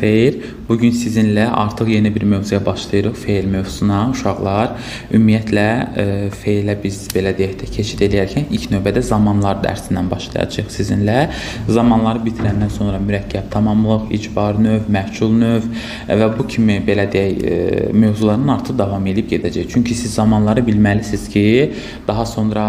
Xeyr, bugün sizinlə artıq yeni bir mövzuya başlayırıq, feil mövzusuna. Uşaqlar, ümumiyyətlə feilə biz belə deyək də keçid edərkən ilk növbədə zamanlar dərsindən başlayacağıq sizinlə. Zamanları bitirəndən sonra mürəkkəb tamamlıq, icbar növ, məhsul növ və bu kimi belə deyək mövzuların artıq davam edib gedəcək. Çünki siz zamanları bilməlisiniz ki, daha sonra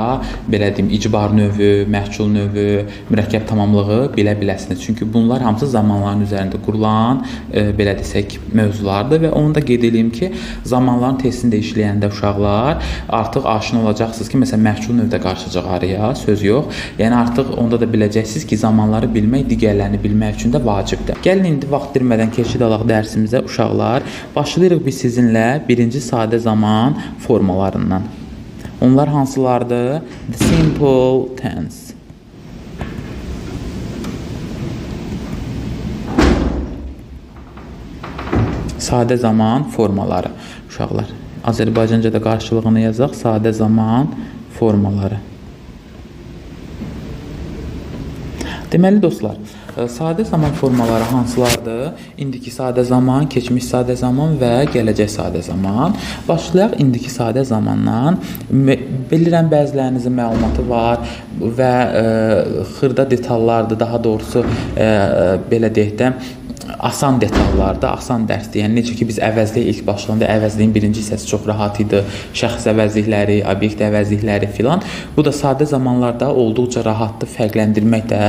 belə deyim icbar növü, məhsul növü, mürəkkəb tamamlığı bilə biləsiniz. Çünki bunlar hamısı zamanların üzərində qurulan belə desək mövzulardır və onu da qeyd edeyim ki, zamanların testində işləyəndə uşaqlar artıq aşina olacaqsınız ki, məsələn məhsul növdə qarşıcaq araya söz yox. Yəni artıq onda da biləcəksiniz ki, zamanları bilmək digərlərini bilmək üçün də vacibdir. Gəlin indi vaxt itirmədən keçid alaq dərsimizə uşaqlar. Başlayırıq biz sizinlə birinci sadə zaman formalarından. Onlar hansılardır? The simple tense. Sadə zaman formaları. Uşaqlar, Azərbaycanca'da qarşılığını yazaq. Sadə zaman formaları. Deməli dostlar, sadə zaman formaları hansılardır? İndiki sadə zaman, keçmiş sadə zaman və gələcək sadə zaman. Başlayaq indiki sadə zamandan. Bilirəm bəzilərinizin məlumatı var və xırda detallardır, daha doğrusu belə deyək də asan detallarda, asan dərsdir. Yəni necə ki biz əvəzlik ilk başlandı, əvəzliyin birinci hissəsi çox rahat idi. Şəxs əvəzlikləri, obyekt əvəzlikləri filan. Bu da sadə zamanlarda olduqca rahatdır. Fərqləndirmək də,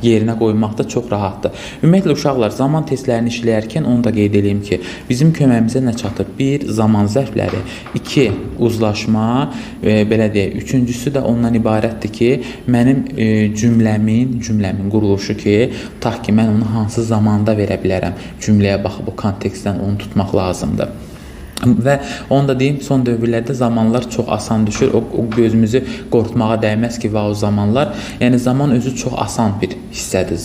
yerinə qoymaq da çox rahatdır. Ümumiyyətlə uşaqlar, zaman testlərini işləyərkən onu da qeyd edeyim ki, bizim köməyimizə nə çatır? 1. Zaman zərfləri, 2. Uzlaşma, belə deyək. Üçüncüsü də ondan ibarətdir ki, mənim cümləmin quruluşu ki, tutaq ki, mən onu hansı zamanda verə bilərəm. Cümləyə baxıb o kontekstdən onu tutmaq lazımdır. Və onu da deyim, son dövrlərdə zamanlar çox asan düşür. O gözümüzü qorxutmağa dəymez ki, o zamanlar. Yəni zaman özü çox asan bir hissədir.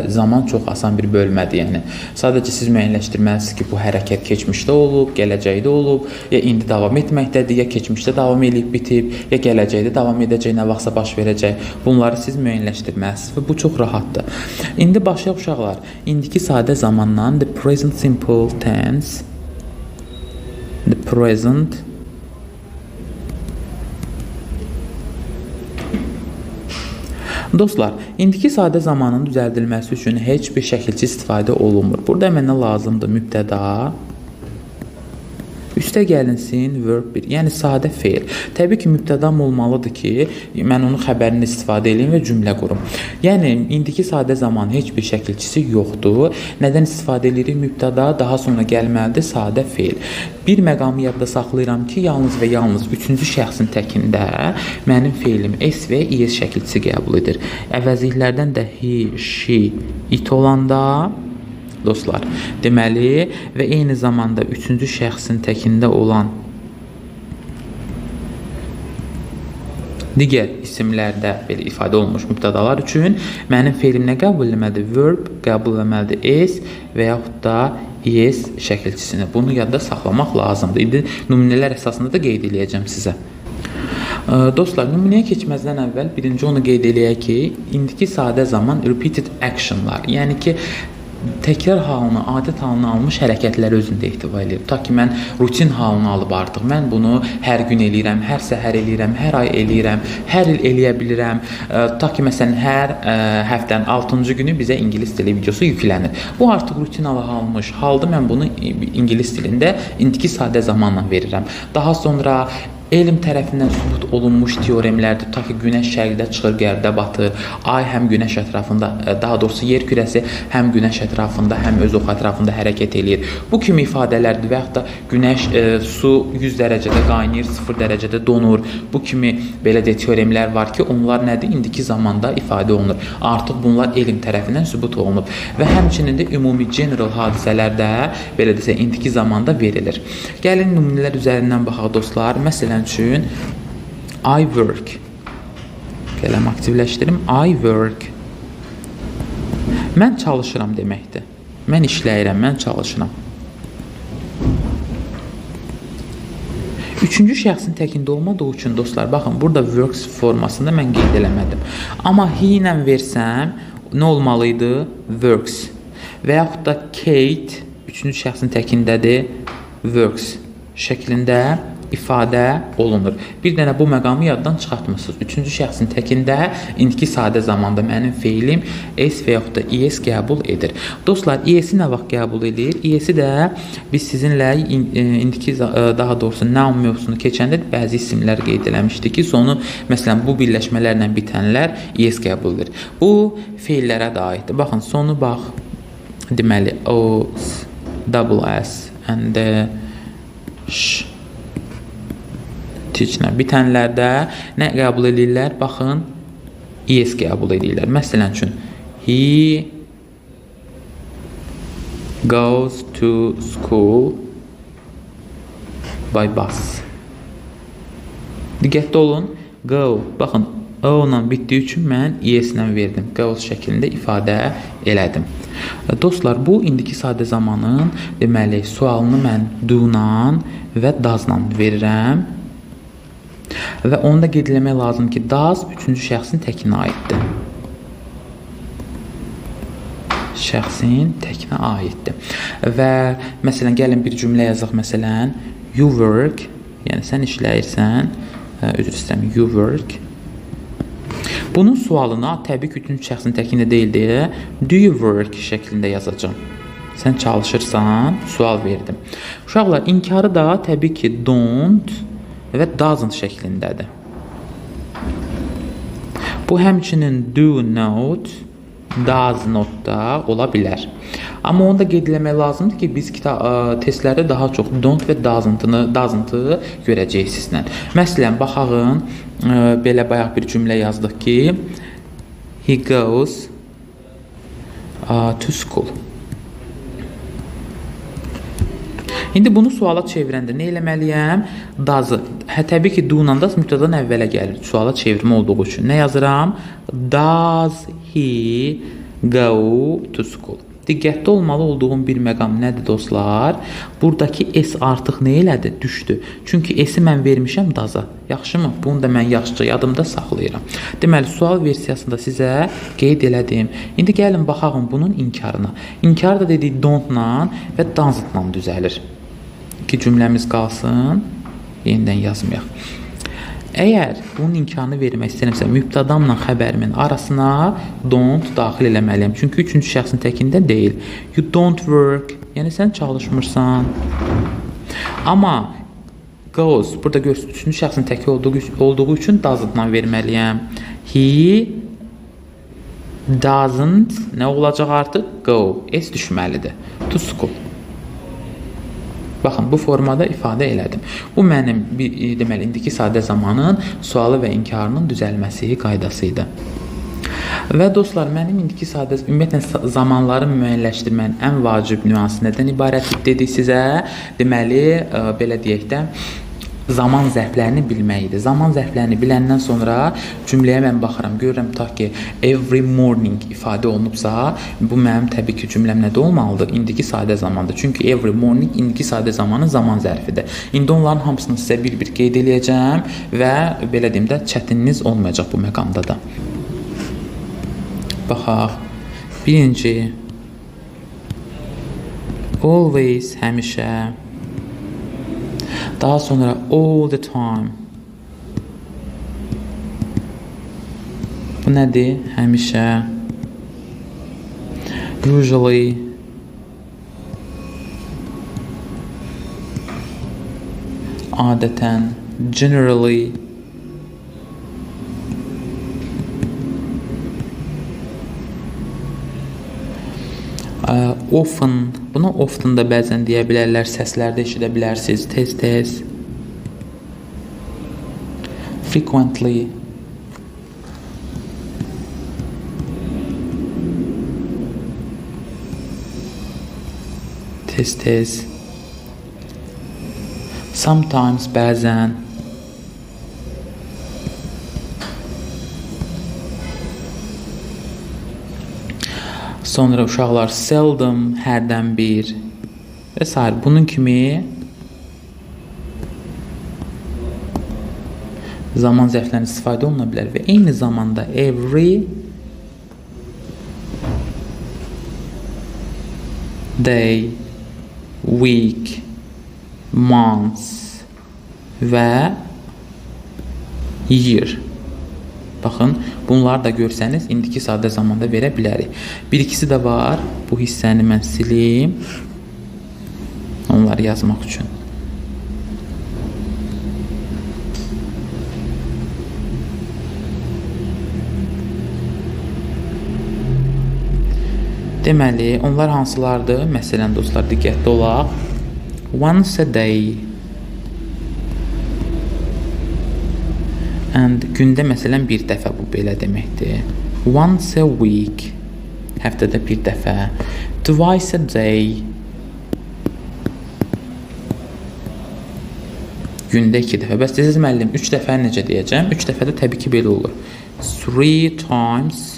Zaman çox asan bir bölmədir. Yəni sadəcə siz müəyyənləşdirməlisiniz ki, bu hərəkət keçmişdə olub, gələcəkdə olub, ya indi davam etməkdədir, ya keçmişdə davam edib bitib, ya gələcəkdə davam edəcək, nə vaxtsa baş verəcək. Bunları siz müəyyənləşdirməlisiniz və bu çox rahatdır. İndi başlayaq uşaqlar. İndiki sadə zamandan the present simple tense, the present Dostlar, indiki sadə zamanın düzəldilməsi üçün heç bir şəkilçi istifadə olunmur. Burada mənə lazımdır mübtəda, üstə gəlinsin verb 1, yəni sadə feil. Təbii ki, mübtədam olmalıdır ki, mən onun xəbərini istifadə edeyim və cümlə qurum. Yəni, indiki sadə zaman heç bir şəkilçisi yoxdur. Nədən istifadə edirik? Mübtəda, daha sonra gəlməlidir sadə feil. Bir məqamı yadda saxlayıram ki, yalnız və yalnız üçüncü şəxsin təkində mənim feilim s və is şəkilçisi qəbul edir. Əvəzliklərdən də he, she, it olanda dostlar, deməli və eyni zamanda üçüncü şəxsin təkində olan digər isimlərdə belə ifadə olunmuş mübtədalar üçün mənim feilim nə qəbul etməlidir? Verb qəbul etməlidir s və yaxud da is şəkilçisini. Bunu yadda saxlamaq lazımdır. İndi nümunələr əsasında da qeyd edəcəm sizə. Dostlar, nümunəyə keçməzdən əvvəl birinci onu qeyd eləyək ki, indiki sadə zaman repeated actionlar, yəni ki, təkrar halını, adət halını almış hərəkətlər özündə ehtiva edir. Ta ki, mən rutin halını alıb artıq. Mən bunu hər gün eləyirəm, hər səhər eləyirəm, hər ay eləyirəm, hər il eləyə bilirəm. Ta ki, məsələn, hər həftənin 6-cı günü bizə ingilis dili videosu yüklənir. Bu artıq rutin almış haldır. Mən bunu ingilis dilində indiki sadə zamanla verirəm. Daha sonra elm tərəfindən sübut olunmuş teoremlərdir. Ta ki, günəş şərqdə çıxır, qərbdə batır. Ay həm günəş ətrafında, daha doğrusu yer kürəsi həm günəş ətrafında, həm öz oxu ətrafında hərəkət eləyir. Bu kimi ifadələrdir və yaxud da günəş, su 100 dərəcədə qaynayır, 0 dərəcədə donur. Bu kimi belə də teoremlər var ki, onlar nədir? İndiki zamanda ifadə olunur. Artıq bunlar elm tərəfindən sübut olunub. Və həmçinin də ümumi general hadisələr də belə desə indiki zamanda verilir. Gəlin nümunələr üzərindən baxaq dostlar. Məsələn üçün I work. Gələm aktivləşdirim. I work. Mən çalışıram deməkdir. Mən işləyirəm, mən çalışıram. Üçüncü şəxsin təkində olmadığı üçün dostlar, baxın, burada works formasında mən qeyd eləmədim. Amma he ilə versəm, nə olmalıydı? Works. və yaxud da Kate üçüncü şəxsin təkindədir, works şəklində ifadə olunur. Bir dənə bu məqamı yaddan çıxartmısınız. Üçüncü şəxsin təkində indiki sadə zamanda mənim feilim s və yaxud da es qəbul edir. Dostlar, es-i nə vaxt qəbul edir? Es-i də biz sizinlə indiki daha doğrusu noun mövzusunu keçəndə bəzi isimlər qeyd eləmişdik ki, sonu məsələn bu birləşmələrlə bitənlər es qəbul edir. Bu feillərə də aiddir. Baxın, sonu bax. Deməli o, double s and sh bitənlərdə nə qəbul edirlər? Baxın, es qəbul edirlər. Məsələn üçün, he goes to school by bus. Diqqətli olun, go. Baxın, o ilə bitdiyi üçün mən es ilə verdim. Goes şəklində ifadə elədim. Dostlar, bu indiki sadə zamanın deməli sualını mən do-la və does-la verirəm. Və onu da qeyd eləmək lazım ki, does üçüncü şəxsin təkinə aiddir. Şəxsin təkinə aiddir. Və məsələn, gəlin bir cümlə yazaq. Məsələn, you work, yəni sən işləyirsən, üzr istəyirəm, you work. Bunun sualına təbii ki, üçüncü şəxsin təkində deyil deyə do you work şəklində yazacağım. Sən çalışırsan, sual verdim. Uşaqlar, inkarı da təbii ki, don't və doesn't şəklindədir. Bu həmçinin do not, does not da ola bilər. Amma onu da qeyd eləmək lazımdır ki, biz testlərdə daha çox don't və doesn't-ı görəcəyik sizlə. Məsələn, baxağın, belə bayaq bir cümlə yazdıq ki, he goes to school. İndi bunu suala çevirəndə nə eləməliyəm? Does-ı. Təbii ki, do-la da mübtədadan əvvələ gəlir. Suala çevirmə olduğu üçün. Nə yazıram? Does he go to school? Diqqətli olmalı olduğum bir məqam nədir dostlar? Buradakı s artıq nə elədi? Düşdü. Çünki s-i mən vermişəm does-a. Yaxşımı? Bunu da mən yaxşıca yadımda saxlayıram. Deməli, sual versiyasında sizə qeyd elədim. İndi gəlin baxağım bunun inkarına. İnkar da dedik don't-la və doesn't-la düzəlir. İki cümləmiz qalsın. Yenidən yazmayaq. Əgər bunun inkarını vermək istəyirəmsə, mübtədamla xəbərimin arasına don't daxil eləməliyəm. Çünki üçüncü şəxsin təkində deyil. You don't work, yəni sən çalışmırsan. Amma goes, burada görürsünüz, üçüncü şəxsin təki olduğu üçün doesn't-la verməliyəm. He doesn't, nə olacaq artıq? Go, s düşməlidir. To school. Baxın, bu formada ifadə elədim. Bu mənim deməli indiki sadə zamanın sualı və inkarının düzəlməsi qaydası idi. Və dostlar, mənim indiki sadə ümumiyyətlə zamanları müəyyənləşdirmənin ən vacib nüansı nədən ibarətdir dedik sizə? Deməli, belə deyək də, zaman zərflərini bilməkdir. Zaman zərflərini biləndən sonra cümləyə mən baxıram, görürəm tutaq ki, every morning ifadə olunubsa, bu mənim təbii ki, cümləm nədə olmalıdır? İndiki sadə zamandır. Çünki every morning indiki sadə zamanın zaman zərfidir. İndi onların hamısını sizə bir-bir qeyd eləyəcəm və belə deyim də, çətininiz olmayacaq bu məqamda da. Baxaq. Birinci, always, həmişə. Daha sonra all the time. Bu nədir? Həmişə. Usually. Adətən. Generally. Often, buna often da bəzən deyə bilərlər, səslərdə eşidə bilərsiniz, tez-tez. Frequently. Tez-tez. Sometimes, bəzən. Sonra uşaqlar seldom, hərdən bir və s. Bunun kimi zaman zərflərinin istifadə oluna bilər və eyni zamanda every day, week, months və year. Baxın, bunları da görsəniz, indiki sadə zamanda verə bilərik. Bir-ikisi də var. Bu hissəni mən silim. Onları yazmaq üçün. Deməli, onlar hansılardır? Məsələn, dostlar, diqqətli olaq. Once a day. And gündə məsələn bir dəfə bu belə deməkdir. Once a week. Həftədə bir dəfə. Twice a day. Gündə 2 dəfə. Bəs siz müəllim 3 dəfə necə deyəcəm? 3 dəfə də təbii ki belə olur. 3 times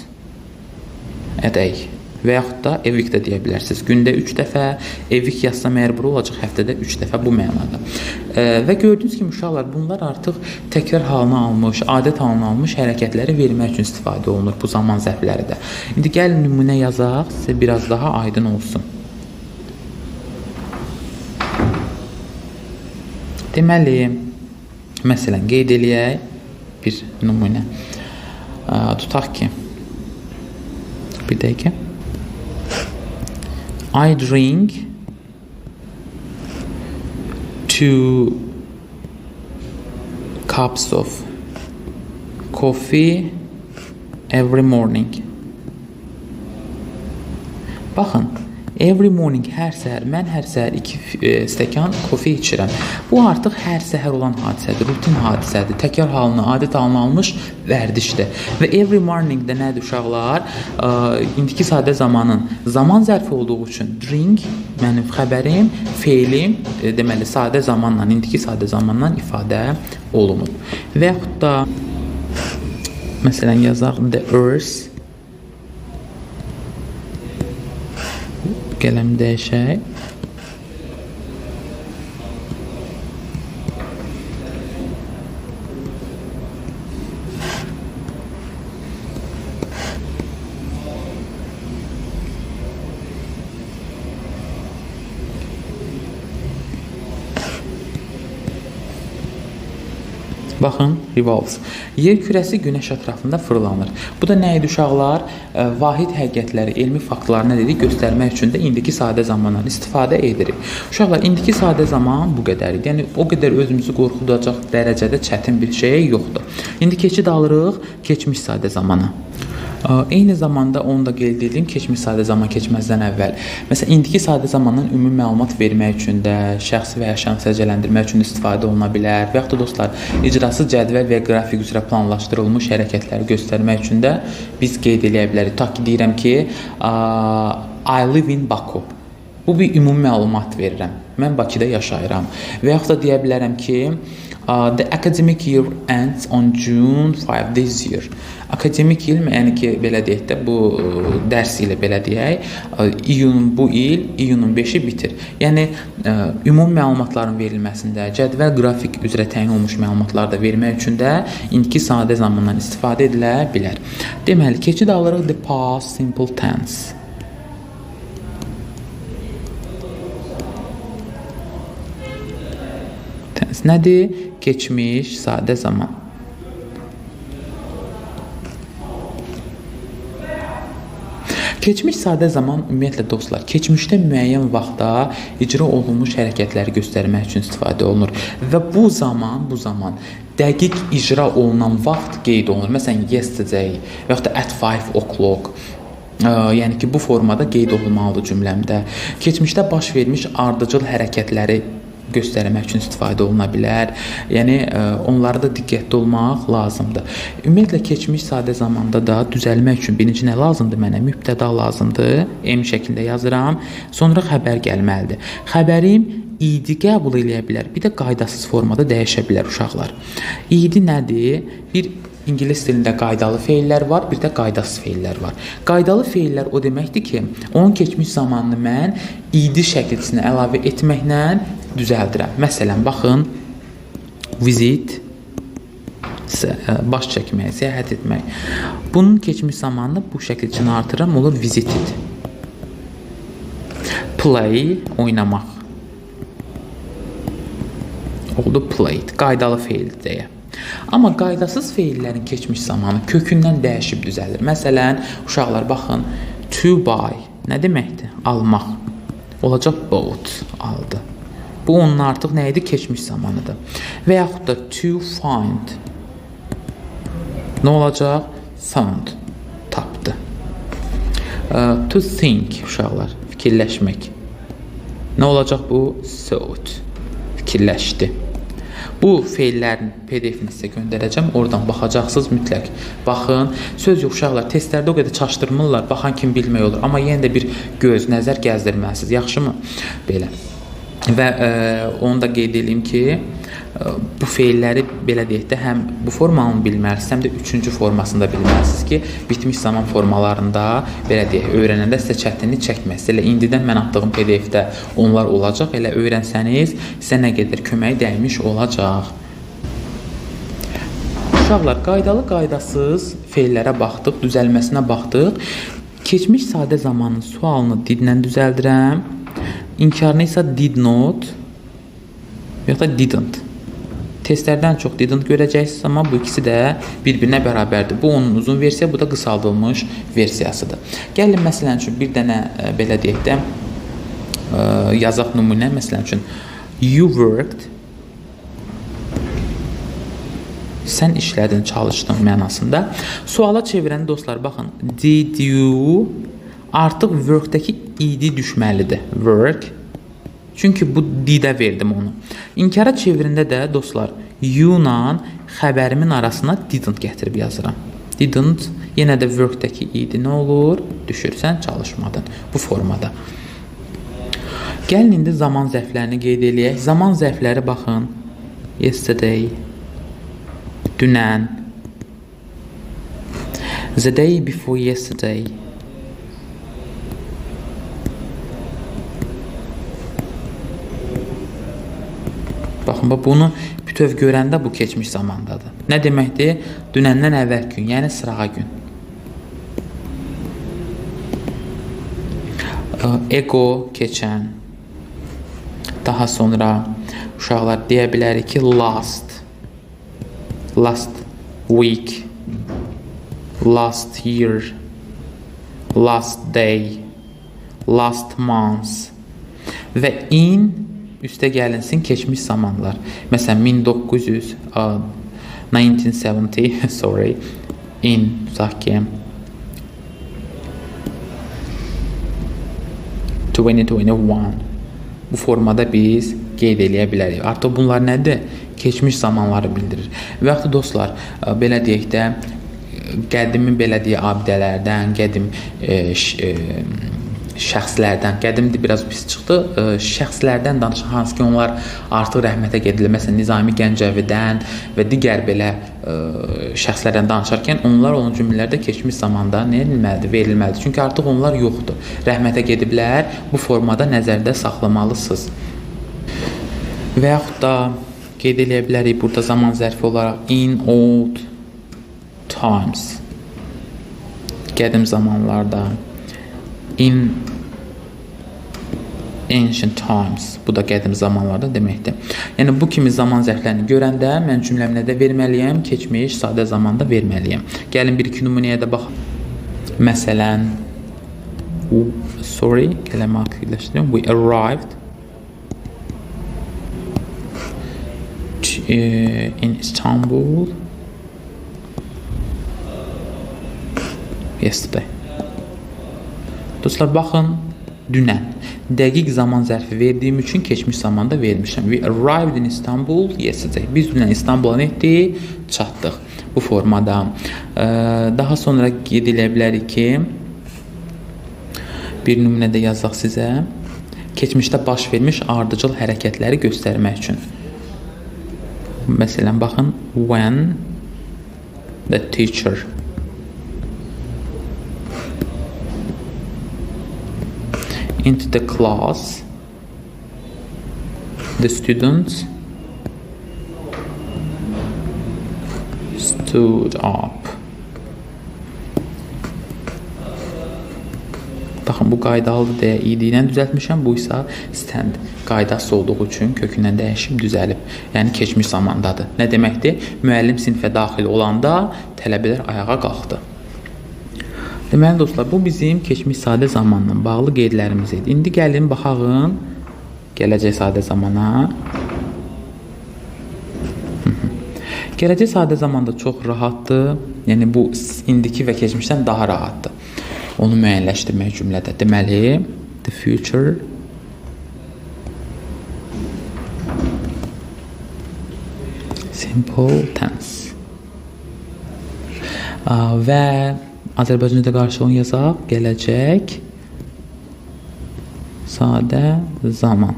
a day. Və yaxud da a week də deyə bilərsiniz. Gündə 3 dəfə, a week yazsam əgər bura olacaq, həftədə 3 dəfə bu mənada. Və gördüyünüz kimi uşaqlar, bunlar artıq təkrar halına almış, adət halına almış hərəkətləri vermək üçün istifadə olunur bu zaman zərfləri də. İndi gəlin nümunə yazaq, sizə biraz daha aydın olsun. Deməli, məsələn, qeyd eləyək bir nümunə. Tutaq ki, bir dəqiqə. I drink 2 cups of coffee every morning. Baxın, every morning, hər səhər, mən hər səhər 2 stəkan kofe içirəm. Bu artıq hər səhər olan hadisədir, rutin hadisədir, təkrar halını, adət halını almış vərdişdir. Və every morning də nədir uşaqlar? İndiki sadə zamanın zaman zərfi olduğu üçün drink, mənim xəbərim, feilim, deməli, sadə zamanla, indiki sadə zamanla ifadə olunur. Və yaxud da, məsələn, yazaq, the earth, qələm dəyişək. Baxın, revolves. Yer kürəsi günəş ətrafında fırlanır. Bu da nə idi uşaqlar? Vahid həqiqətləri, elmi faktları nə dedik? Göstərmək üçün də indiki sadə zamandan istifadə edirik. Uşaqlar, indiki sadə zaman bu qədərdir. Yəni, o qədər özümüzü qorxudacaq dərəcədə çətin bir şey yoxdur. İndi keçid alırıq keçmiş sadə zamana. Eyni zamanda onu da qeyd edeyim, keçmiş sadə zaman keçməzdən əvvəl. Məsələn, indiki sadə zamanın ümumi məlumat vermək üçün də, şəxsi və ya şəxsi səciyyələndirmək üçün istifadə oluna bilər. Və yaxud da dostlar, icrası cədvəl və qrafik üzrə planlaşdırılmış hərəkətləri göstərmək üçün də biz qeyd eləyə bilərik. Ta ki, deyirəm ki, I live in Baku. Bu bir ümumi məlumat verirəm. Mən Bakıda yaşayıram. Və yaxud da deyə bilərəm ki, the academic year ends on June 5 this year. Akademik il, yəni ki, belə deyək də, bu dərs ilə belə deyək, bu il, iyunun 5-i bitir. Yəni, ümumi məlumatların verilməsində, cədvəl qrafik üzrə təyin olmuş məlumatları da vermək üçün də indiki sadə zamandan istifadə edilə bilər. Deməli, keçid alırıq the past simple tense. Tense nədir? Keçmiş sadə zaman. Keçmiş sadə zaman ümumiyyətlə dostlar, keçmişdə müəyyən vaxtda icra olunmuş hərəkətləri göstərmək üçün istifadə olunur və bu zaman dəqiq icra olunan vaxt qeyd olunur. Məsələn, yesterday və yaxud da at 5 o'clock. Yəni ki, bu formada qeyd olunmalıdır cümləmdə. Keçmişdə baş vermiş ardıcıl hərəkətləri göstərmək üçün istifadə oluna bilər. Yəni, onlara da diqqətli olmaq lazımdır. Ümumiyyətlə, keçmiş sadə zamanda da düzəlmək üçün birinci nə lazımdır mənə? Mübtəda lazımdır. M şəklində yazıram. Sonra xəbər gəlməlidir. Xəbərim idi qəbul eləyə bilər. Bir də qaydasız formada dəyişə bilər uşaqlar. İdi nədir? Bir İngilis dilində qaydalı feillər var, bir də qaydasız feillər var. Qaydalı feillər o deməkdir ki, onun keçmiş zamanını mən idi şəkilçisini əlavə etməklə düzəldirəm. Məsələn, baxın, visit, baş çəkmək, səyahət etmək. Bunun keçmiş zamanını bu şəkilçini artırıram, olur visited. Play, oynamaq. Oldu played, qaydalı feildir deyə. Amma qaydasız feillərin keçmiş zamanı kökündən dəyişib düzəlir. Məsələn, uşaqlar baxın, to buy nə deməkdir? Almaq. Olacaq bought, aldı. Bu onun artıq nə idi? Keçmiş zamanıdır. Və yaxud da to find nə olacaq? Found, tapdı. To think, uşaqlar, fikirləşmək. Nə olacaq bu? Thought, fikirləşdi. Bu feillərin PDF-ini sizə göndərəcəm. Oradan baxacaqsınız mütləq. Baxın, söz yox uşaqlar, testlərdə o qədər çaşdırmırlar. Baxan kim bilmək olur. Amma yenə də bir göz, nəzər gəzdirməlisiniz. Yaxşımı? Belə. Və onu da qeyd edeyim ki, bu feilləri belə deyək də həm bu formanı bilməlisiniz, həm də üçüncü formasını da bilməlisiniz ki, bitmiş zaman formalarında belə deyək, öyrənəndə sizə çətinlik çəkməz. Elə indidən mən atdığım PDF-də onlar olacaq. Elə öyrənsəniz, sizə nə qədər kömək dəymiş olacaq. Uşaqlar, qaydalı, qaydasız feillərə baxdıq, düzəlməsinə baxdıq. Keçmiş sadə zamanın sualını didlə düzəldirəm. İnkarını isə did not yox da didn't. Testlərdən çox didn't görəcəksiniz, amma bu ikisi də bir-birinə bərabərdir. Bu onun uzun versiya, bu da qısaldılmış versiyasıdır. Gəlin, məsələn üçün, bir dənə belə deyək də yazaq nümunə. Məsələn üçün, you worked, sən işlədin, çalışdın mənasında. Suala çevirəndə dostlar, baxın, did you artıq workdəki id düşməlidir. Work. Çünki bu didə verdim onu. İnkara çevirində də dostlar, you-la xəbərimin arasına didn't gətirib yazıram. Didn't, yenə də workdəki id nə olur? Düşürsən, çalışmadın. Bu formada. Gəlin indi zaman zərflərini qeyd eləyək. Zaman zərfləri baxın. Yesterday, dünən. The day before yesterday. Baxın, bunu bütöv görəndə bu keçmiş zamandadır. Nə deməkdir? Dünəndən əvvəl gün, yəni sırağa gün. Ego, keçən. Daha sonra uşaqlar deyə bilərik ki, last week, last year, last day, last month və in üstə gəlinsin keçmiş zamanlar. Məsələn, 1970, sorry, in, tutaq ki, 2021. Bu formada biz qeyd eləyə bilərik. Artıq bunlar nədir? Keçmiş zamanları bildirir. Və yaxud da dostlar, belə deyək də, qədimi belə deyək abidələrdən, qədim şəxslərdən, qədimdir biraz pis çıxdı, şəxslərdən danışan, hansı ki onlar artıq rəhmətə gedilir. Məsələn, Nizami Gəncəvidən və digər belə şəxslərdən danışarkən onlar onun cümlələrdə keçmiş zamanda nə edilməlidir, verilməlidir. Çünki artıq onlar yoxdur. Rəhmətə gediblər, bu formada nəzərdə saxlamalısınız. Və yaxud da qeyd eləyə bilərik burada zaman zərfi olaraq in old times, qədim zamanlarda, in ancient times, bu da qədim zamanlarda deməkdir. Yəni bu kimi zaman zərflərini görəndə mən cümləmlə də verməliyəm, keçmiş, sadə zamanda verməliyəm. Gəlin bir-iki nümunəyə də baxaq. Məsələn, sorry, kələmə aktivləşdirim. We arrived in Istanbul yesterday. Dostlar, baxın, dünən dəqiq zaman zərfi verdiyim üçün keçmiş zamanda vermişəm. We arrived in Istanbul yesterday. Biz dünən İstanbul'a etdik, çatdıq. Bu formada. Daha sonra qeyd edə bilərik ki, bir nümunədə yazaq sizə. Keçmişdə baş vermiş ardıcıl hərəkətləri göstərmək üçün. Məsələn, baxın, when the teacher into the class, the students stood up. Baxın, bu qaydalıdır deyə id ilə düzəltmişəm. Bu isə stand qaydası olduğu üçün kökündən dəyişib düzəlib. Yəni keçmiş zamandadır. Nə deməkdir? Müəllim sinifə daxil olanda tələbələr ayağa qalxdı. Deməli dostlar, bu bizim keçmiş sadə zamanla bağlı qeydlərimiz idi. İndi gəlin baxağın gələcək sadə zamana. Gələcək sadə zamanda çox rahatdır. Yəni bu indiki və keçmişdən daha rahatdır. Onu müəyyənləşdirmək cümlədə. Deməli, the future simple tense. Və Azərbaycanda qarşılığını yazaq. Gələcək sadə zaman.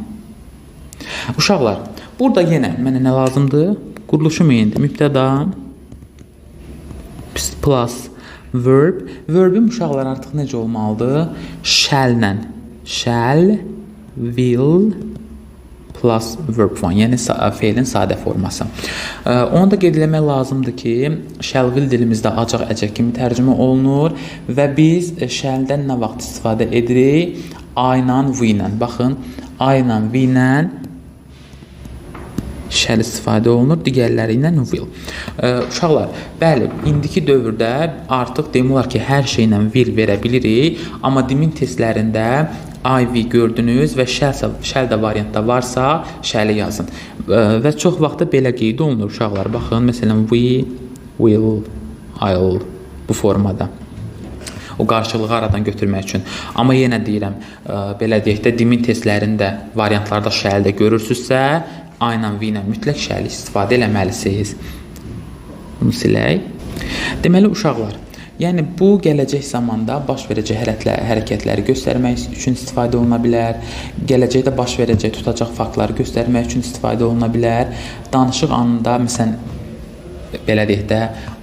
Uşaqlar, burada yenə mənə nə lazımdır? Quruluşu müəyyəndir. Mübtəda plus verb. Verbin uşaqlar artıq necə olmalıdır? Shall-lə. Shall, will plus verb form. Yəni feilin sadə forması. Onu da qeyd etmək lazımdır ki, shall will dilimizdə acaq əcək kimi tərcümə olunur və biz shall-dən nə vaxt istifadə edirik? I ilə, we ilə. Baxın, I ilə, we ilə shall istifadə olunur, digərləri ilə will. Uşaqlar, bəli, indiki dövrdə artıq demək olar ki, hər şeylə will verə bilirik, amma dimin testlərində I, we gördünüz və shall da variantda varsa, shall-i yazın. Və çox vaxtda belə qeyd olunur, uşaqlar. Baxın, məsələn, we, will, I'll bu formada. O qarşılığı aradan götürmək üçün. Amma yenə deyirəm, belə deyək də, dimin testlərində variantlarda shall-də görürsünüzsə, I ilə, V ilə mütləq şəli istifadə eləməlisiniz. Bunu silək. Deməli, uşaqlar, yəni bu gələcək zamanda baş verəcək hərəkətləri göstərmək üçün istifadə oluna bilər. Gələcəkdə baş verəcək tutacaq faktları göstərmək üçün istifadə oluna bilər. Danışıq anında, məsələn, belə deyək də,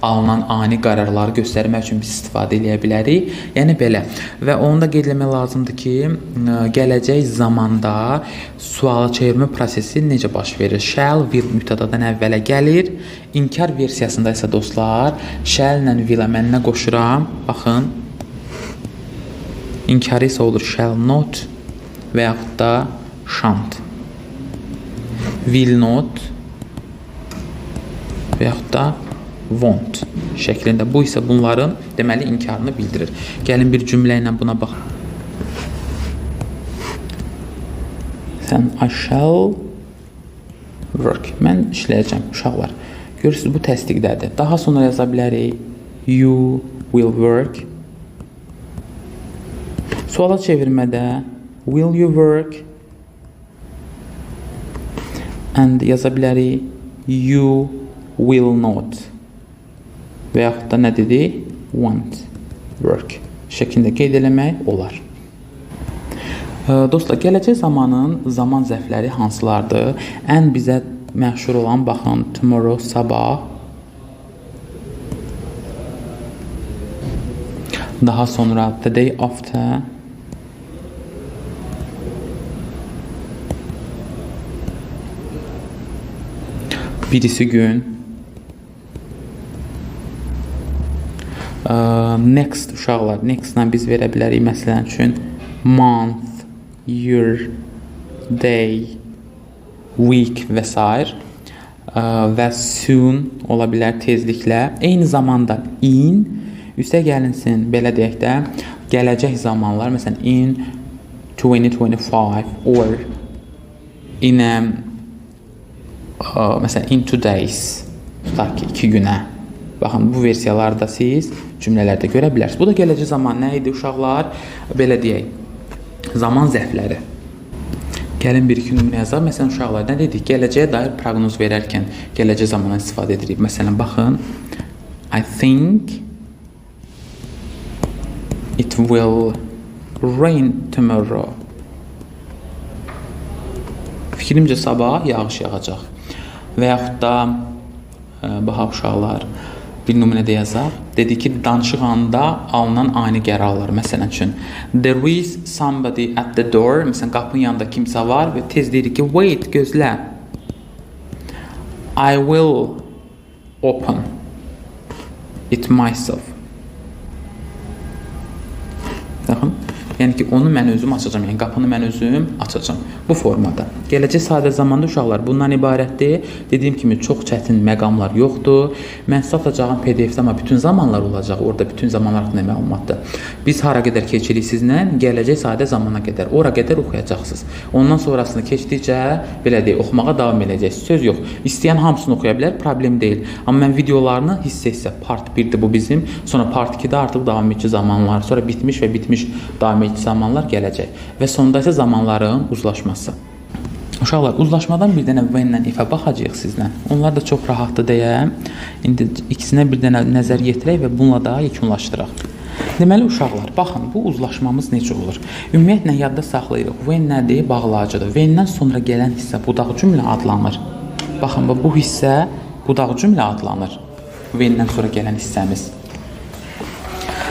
alınan ani qərarları göstərmək üçün biz istifadə edə bilərik. Yəni belə. Və onu da qeyd etmək lazımdır ki, gələcək zamanda suala çevirmə prosesi necə baş verir? Shall, will mübtədadan əvvələ gəlir. İnkar versiyasında isə dostlar, shall ilə will-ə mən nə qoşuram? Baxın. İnkarı isə olur shall not və yaxud da shan't. Will not və yaxud da won't şəklində. Bu isə bunların deməli inkarını bildirir. Gəlin bir cümlə ilə buna bax. I shall work. Mən işləyəcəm, uşaqlar. Görürsünüz, bu təsdiqdədir. Daha sonra yaza bilərik. You will work. Suala çevirmədə will you work? And yaza bilərik. You will not və yaxud da nə dedik? Won't work şəklində qeyd eləmək olar. Dostlar, gələcək zamanın zaman zərfləri hansılardır? Ən bizə məşhur olan, baxın, tomorrow, sabah. Daha sonra the day after. Birisi gün. Next uşaqlar, next-lə biz verə bilərik məsələn üçün month, year, day, week və s. Və soon ola bilər tezliklə. Eyni zamanda in, üstə gəlinsin, belə deyək də, gələcək zamanlar, məsələn in 2025 or in məsələn in 2 days, tutaq ki 2 günə. Baxın, bu versiyalarda siz cümlələrdə görə bilərsiniz. Bu da gələcək zaman nə idi uşaqlar? Belə deyək, zaman zərfləri. Gəlin bir-iki nümunə yazaq. Məsələn, uşaqlar nə dedik? Gələcəyə dair proqnoz verərkən gələcək zamandan istifadə edirik. Məsələn, baxın, I think it will rain tomorrow. Fikrimcə sabah yağış yağacaq. Və yaxud da, baxaq uşaqlar, bir nümunədə yazaq. Dedi ki, danışıq anında alınan ani qərarlar. Məsələn üçün, there is somebody at the door. Məsələn, qapının yanında kimsə var və tez deyirik ki, wait, gözlə. I will open it myself. Baxın, Yəni ki, onu mən özüm açacağam. Yəni qapını mən özüm açacağam bu formada. Gələcək sadə zamanda uşaqlar bundan ibarətdir. Dediyim kimi çox çətin məqamlar yoxdur. Mən satacağım PDF-də amma bütün zamanlar olacaq. Orada bütün zamanlar haqqında məlumatdır. Biz hara qədər keçirik sizlə? Gələcək sadə zamana qədər. Ora qədər oxuyacaqsınız. Ondan sonrasını keçdikcə belə deyək, oxumağa davam edəcəksiniz. Söz yox. İstəyən hamısını oxuya bilər, problem deyil. Amma mən videolarını hissə-hissə part 1-dir bu bizim. Sonra part 2-də artıq davam edici zamanlar, sonra bitmiş və bitmiş davam edici zamanlar gələcək. Və sonda isə zamanların uzlaşması. Uşaqlar, uzlaşmadan bir dənə when-lə if-ə baxacağıq sizlə. Onlar da çox rahatdır deyə. İndi ikisinə bir dənə nəzər yetirək və bununla da yekunlaşdıraq. Deməli uşaqlar, baxın, bu uzlaşmamız necə olur? Ümumiyyətlə yadda saxlayırıq. When nədir? Bağlayıcıdır. When-dən sonra gələn hissə budaq cümlə adlanır. Baxın, bu hissə budaq cümlə adlanır. When-dən sonra gələn hissəmiz.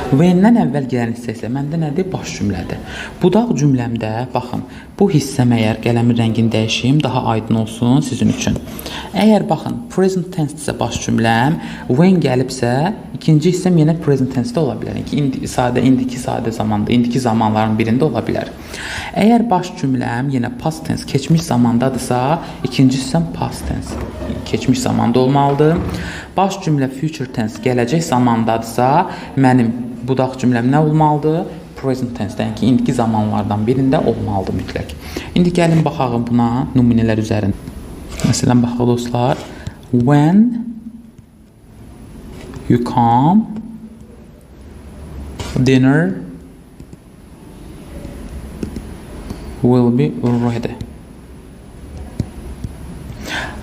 When-dən əvvəl gələn hissə isə məndə nədir? Baş cümlədir. Budaq cümləmdə, baxın, bu hissəm əgər qələmin rəngini dəyişim, daha aydın olsun sizin üçün. Əgər, baxın, present tense-dirsə baş cümləm, when gəlibsə, ikinci hissəm yenə present tense-də ola bilər. İndiki sadə zamanda, indiki zamanların birində ola bilər. Əgər baş cümləm yenə past tense, keçmiş zamandadırsa, ikinci hissəm past tense, keçmiş zamanda olmalıdır. Baş cümlə future tense, gələcək zamandadırsa, mənim budaq cümləm nə olmalıdır? Present tense, yəni ki, indiki zamanlardan birində olmalıdır mütləq. İndi gəlin baxaq buna nümunələr üzərində. Məsələn, baxaq dostlar. When you come, dinner will be ready.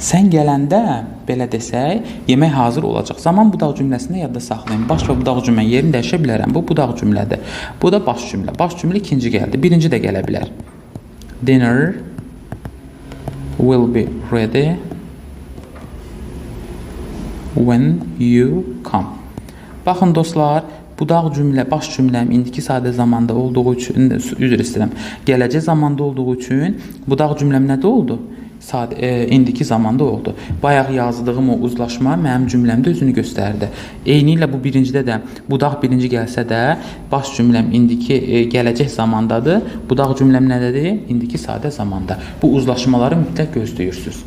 Sən gələndə, belə desək, yemək hazır olacaq. Zaman budaq cümləsində yadda saxlayın. Baş və budaq cümlə yerini dəyişə bilərəm. Bu budaq cümlədir. Bu da baş cümlə. Baş cümlə ikinci gəldi. Birinci də gələ bilər. Dinner will be ready when you come. Baxın dostlar, budaq cümlə, baş cümləm indiki sadə zamanda olduğu üçün, üzr istəyirəm, gələcək zamanda olduğu üçün budaq cümləm nədə oldu? İndiki zamanda oldu. Bayaq yazdığım o uzlaşma mənim cümləmdə özünü göstərdi. Eyni ilə bu birincidə də budaq birinci gəlsə də baş cümləm indiki gələcək zamandadır. Budaq cümləm nədədir? İndiki sadə zamanda. Bu uzlaşmaları mütləq gözləyirsiniz.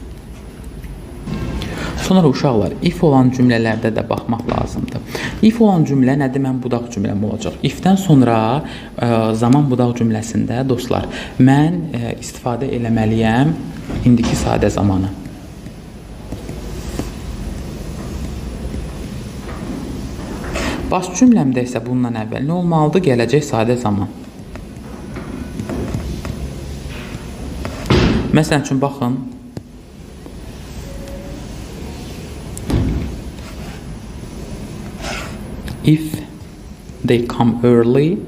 Sonra uşaqlar, if olan cümlələrdə də baxmaq lazımdır. If olan cümlə nədir? Mən budaq cümləm olacaq. If-dən sonra zaman budaq cümləsində dostlar, mən istifadə eləməliyəm indiki sadə zamanı. Baş cümləmdə isə bundan əvvəl nə olmalıdır? Gələcək sadə zaman. Məsələn üçün, baxın. If they come early,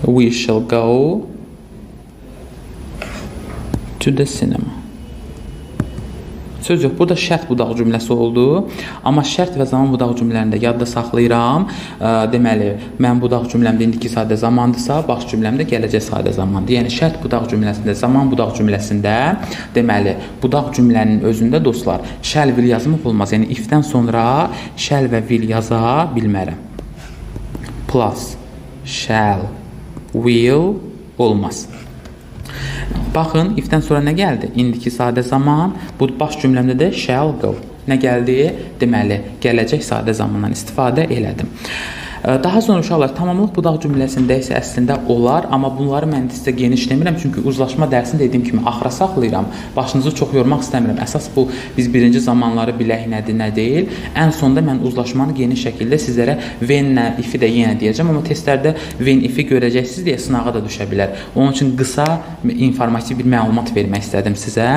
we shall go to the cinema. Söz yox, burada şərt budaq cümləsi oldu. Amma şərt və zaman budaq cümlələrində yadda saxlayıram. Deməli, mən budaq cümləmdə indiki sadə zamandırsa, baş cümləmdə gələcək sadə zamandır. Yəni, şərt budaq cümləsində, zaman budaq cümləsində, deməli, budaq cümlənin özündə dostlar, shall will yazmaq olmaz. Yəni, if-dən sonra shall və will yaza bilmərəm. Plus, shall, will olmaz. Baxın, if-dən sonra nə gəldi? İndiki sadə zaman, bu baş cümləmdə də shall go. Nə gəldi? Deməli, gələcək sadə zamandan istifadə elədim. Daha sonra uşaqlar, tamamlıq budaq cümləsində isə əslində olar, amma bunları mən sizə geniş demirəm, çünki uzlaşma dərsini dediyim kimi axıra saxlayıram. Başınızı çox yormaq istəmirəm. Əsas bu, biz birinci zamanları bilək nədir, nə deyil. Ən sonda mən uzlaşmanı geniş şəkildə sizlərə when-nə, if-i də yenə deyəcəm, amma testlərdə when, if-i görəcəksiniz deyə sınağa da düşə bilər. Onun üçün qısa, informativ bir məlumat vermək istədim sizə.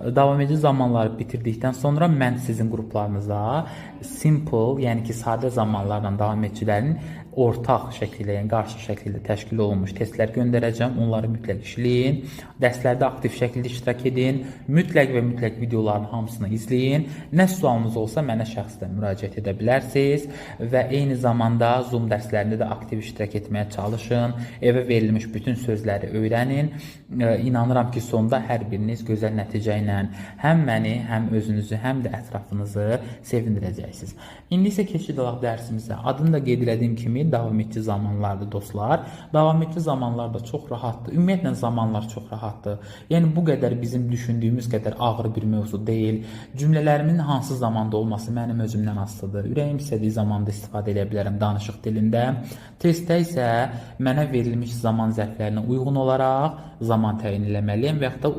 Davam edici zamanları bitirdikdən sonra mən sizin qruplarınıza simple, yəni ki, sadə zamanlarla davam edicilərin ortaq şəkildə, yəni qarşı şəkildə təşkil olunmuş testlər göndərəcəm. Onları mütləq işləyin. Dərslərdə aktiv şəkildə iştirak edin. Mütləq və mütləq videoların hamısını izləyin. Nə sualınız olsa mənə şəxsdən müraciət edə bilərsiniz və eyni zamanda Zoom dərslərində də aktiv iştirak etməyə çalışın. Evə verilmiş bütün sözləri öyrənin. İnanıram ki, sonda hər biriniz gözəl nəticə ilə həm məni, həm özünüzü, həm də ətrafınızı sevindirəcəksiniz. İndi isə keçid alaq dərsimizə. Adını da qeyd etdiyim kimi davam edici zamanlardır dostlar. Davam edici zamanlar da çox rahatdır. Ümumiyyətlə zamanlar çox rahatdır. Yəni bu qədər bizim düşündüyümüz qədər ağır bir mövzu deyil. Cümlələrimin hansı zamanda olması mənim özümdən asılıdır. Ürəyim istədiyi zamanda istifadə edə bilərəm danışıq dilində. Testdə isə mənə verilmiş zaman zərflərinə uyğun olaraq zaman təyin etməliyəm və yaxud da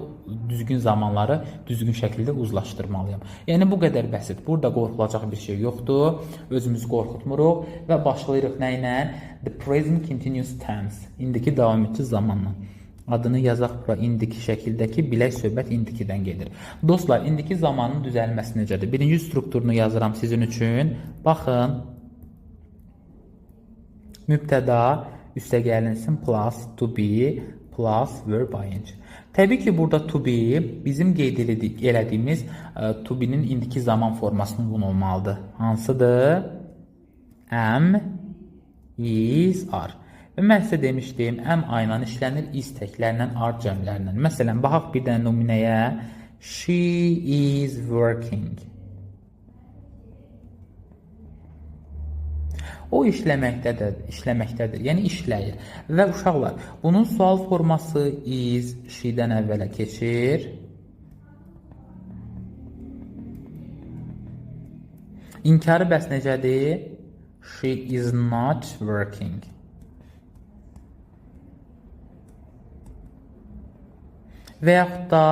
düzgün zamanları düzgün şəkildə uzlaşdırmalıyam. Yəni bu qədər bəsit. Burada qorxulacaq bir şey yoxdur. Özümüzü qorxutmuruq və başlayırıq nə ilə? The present continuous tense. İndiki davam edici zamanla. Adını yazaq bura indiki şəkildəki bilək söhbət indikidən gedir. Dostlar, indiki zamanın düzəlməsi necədir? Birinci strukturunu yazıram sizin üçün. Baxın. Mübtəda üstə gəlinsin plus to be plus verb ing. Təbii ki, burada to be bizim qeyd elədiyimiz to be-nin indiki zaman formasına uyğun olmalıdır. Hansıdır? Am, is, are. Və mən sizə demişdim, am ayla işlənir, is təklərlə, are cəmlərlə. Məsələn, baxaq bir dənə nümunəyə. She is working. O işləməkdədir, yəni işləyir. Və uşaqlar, bunun sual forması is, she-dən əvvələ keçir. İnkarı bəs necədir? She is not working. Və yaxud da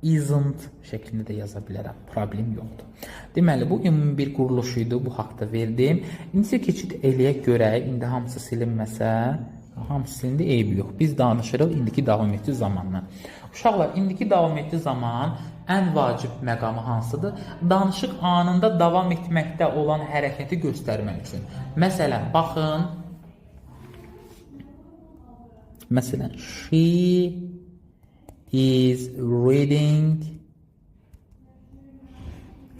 isn't şəklində də yaza bilərəm. Problem yoxdur. Deməli, bu ümumi bir quruluş idi. Bu haqda verdim. İndi keçid eləyək görək. İndi hamısı silinməsə, hamısı silindi, eybi yox. Biz danışırıq indiki davam edici zamanla. Uşaqlar, indiki davam edici zaman ən vacib məqamı hansıdır? Danışıq anında davam etməkdə olan hərəkəti göstərmək üçün. Məsələn, baxın. Məsələn, she is reading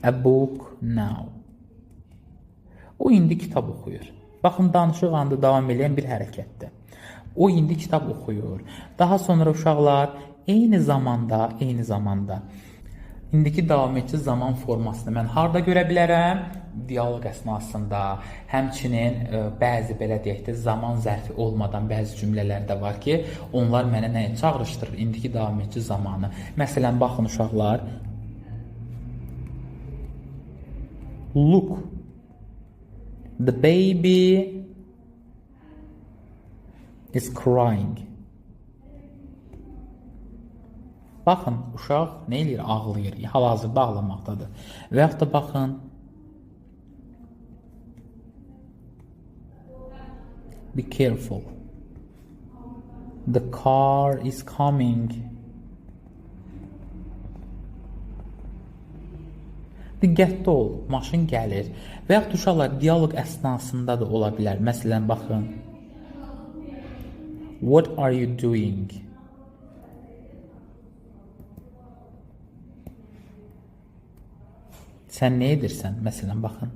a book now. O indi kitab oxuyur. Baxın, danışıq anda davam edən bir hərəkətdir. O indi kitab oxuyur. Daha sonra uşaqlar eyni zamanda indiki davam edici zaman formasını mən harda görə bilərəm? Dialoq əsnasında, həmçinin bəzi belə deyək də zaman zərfi olmadan bəzi cümlələr də var ki, onlar mənə nəyə çağrışdırır? İndiki davam edici zamanı. Məsələn, baxın uşaqlar. Look. The baby is crying. Baxın, uşaq nə eləyir? Ağlayır. Hal-hazırda ağlamaqdadır. Və yaxud da baxın. Be careful. The car is coming. Diqqətli ol, maşın gəlir. Və yaxud uşaqlar dialoq əsnasında da ola bilər. Məsələn, baxın. What are you doing? Sən nə edirsən? Məsələn, baxın.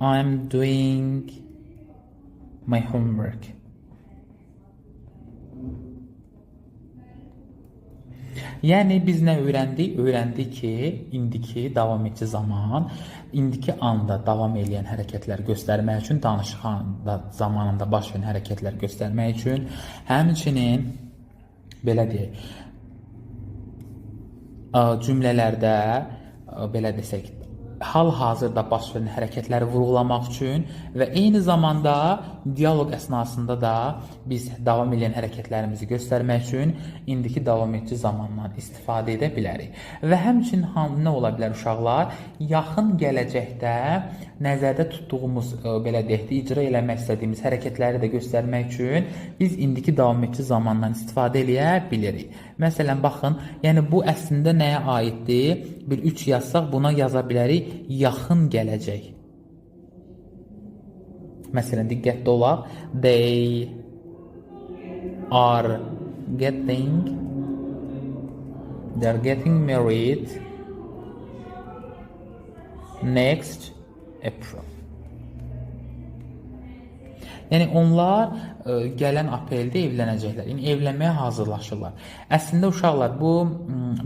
I'm doing my homework. Yəni, biz nə öyrəndik? Öyrəndik ki, indiki davam edici zaman, indiki anda davam edən hərəkətlər göstərmək üçün, danışıq zamanında baş verən hərəkətlər göstərmək üçün, həmçinin, belə deyək, cümlələrdə, belə desək, hal-hazırda baş verən hərəkətləri vurğulamaq üçün və eyni zamanda dialoq əsnasında da biz davam edən hərəkətlərimizi göstərmək üçün indiki davam edici zamandan istifadə edə bilərik. Və həmçinin nə ola bilər uşaqlar? Yaxın gələcəkdə nəzərdə tutduğumuz, belə deyək də, icra eləmək istədiyimiz hərəkətləri də göstərmək üçün biz indiki davam edici zamandan istifadə eləyə bilirik. Məsələn, baxın, yəni bu əslində nəyə aiddir? Bir 3 yazsaq buna yaza bilərik yaxın gələcək. Məsələn, diqqətli olaq. They are getting, they're getting married next April. Yəni onlar gələn apreldə evlənəcəklər. Yəni evlənməyə hazırlaşırlar. Əslində uşaqlar bu